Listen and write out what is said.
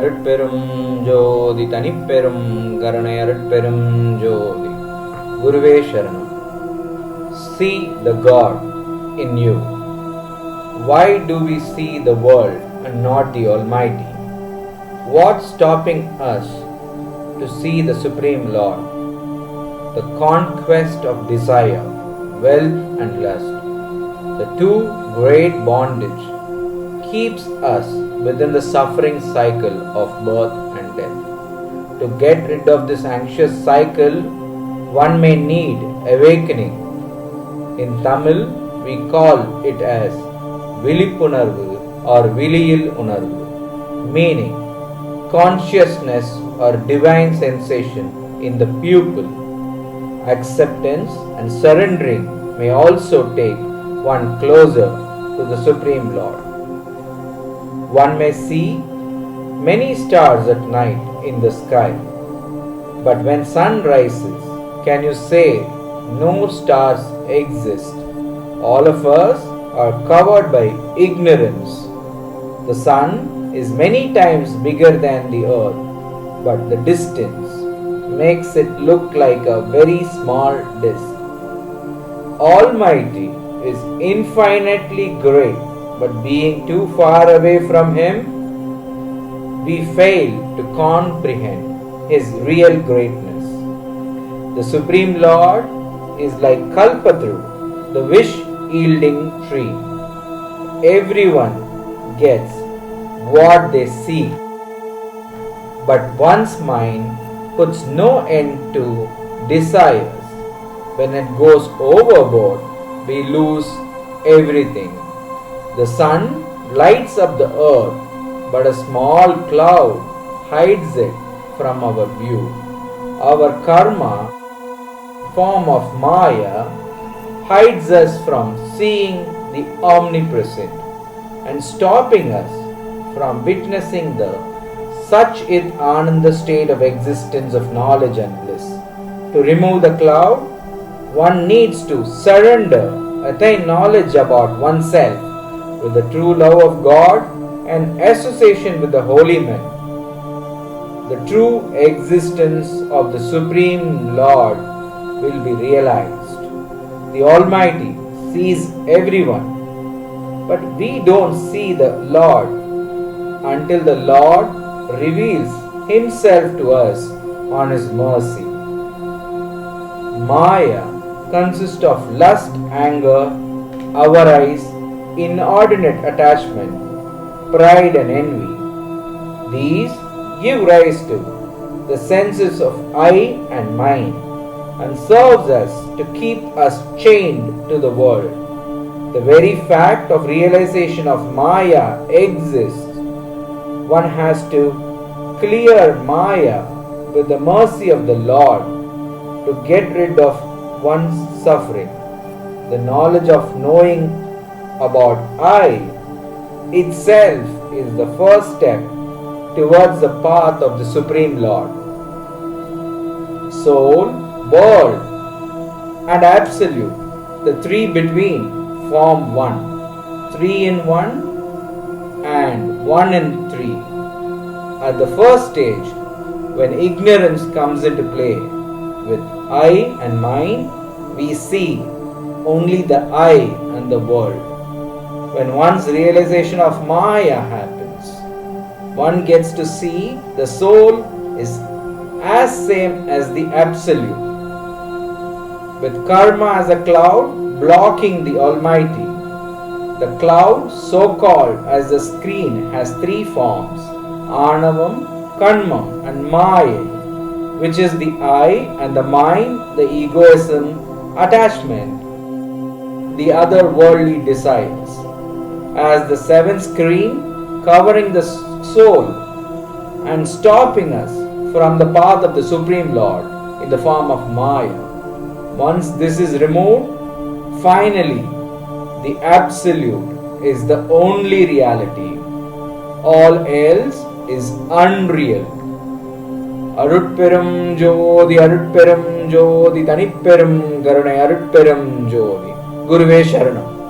Arutperum Jodi Tanipperum Karunai Arutperum Jodi Guruve Sharanam. See the God in you. Why do we see the world and not the Almighty? What's stopping us to see the Supreme Lord? The conquest of desire, wealth and lust, the two great bondage, keeps us within the suffering cycle of birth and death. To get rid of this anxious cycle, one may need awakening. In Tamil, we call it as Vilipunarvu or Viliyil Unarvu, meaning consciousness or divine sensation in the pupil. Acceptance and surrendering may also take one closer to the Supreme Lord. One may see many stars at night in the sky, but when sun rises, can you say no stars exist? All of us are covered by ignorance. The sun is many times bigger than the earth, but the distance makes it look like a very small disk. Almighty is infinitely great, but being too far away from Him, we fail to comprehend His real greatness. The Supreme Lord is like Kalpataru, the wish-yielding tree. Everyone gets what they see, but one's mind puts no end to desires. When it goes overboard, we lose everything. The sun lights up the earth, but a small cloud hides it from our view. Our karma, form of Maya, hides us from seeing the omnipresent and stopping us from witnessing the Sach-It Ananda state of existence of knowledge and bliss. To remove the cloud, one needs to surrender, attain knowledge about oneself with the true love of God and association with the holy men. The true existence of the Supreme Lord will be realized. The Almighty sees everyone, but we don't see the Lord until the Lord reveals Himself to us on His mercy. Maya consists of lust, anger, avarice, inordinate attachment, pride and envy. These give rise to the senses of I and mine and serves us to keep us chained to the world. The very fact of realization of Maya exists. One has to clear Maya with the mercy of the Lord to get rid of one's suffering. The knowledge of knowing about I itself is the first step towards the path of the Supreme Lord. Soul, world and absolute, the three between, form one. Three in one and one in three. At the first stage, when ignorance comes into play, with I and mine, we see only the I and the world. When one's realization of Maya happens, one gets to see the soul is as same as the absolute. With karma as a cloud blocking the Almighty, the cloud, so called as the screen, has three forms: Anavam, Kanmam and Maya, which is the I and the mind, the egoism, attachment, the other worldly desires. As the seventh screen covering the soul and stopping us from the path of the Supreme Lord in the form of Maya. Once this is removed, finally the Absolute is the only reality. All else is unreal. Arutperum Jodi, Arutperum Jodi, Tanipperum Karunai Arutperum Jodi. Guruve Sharanam.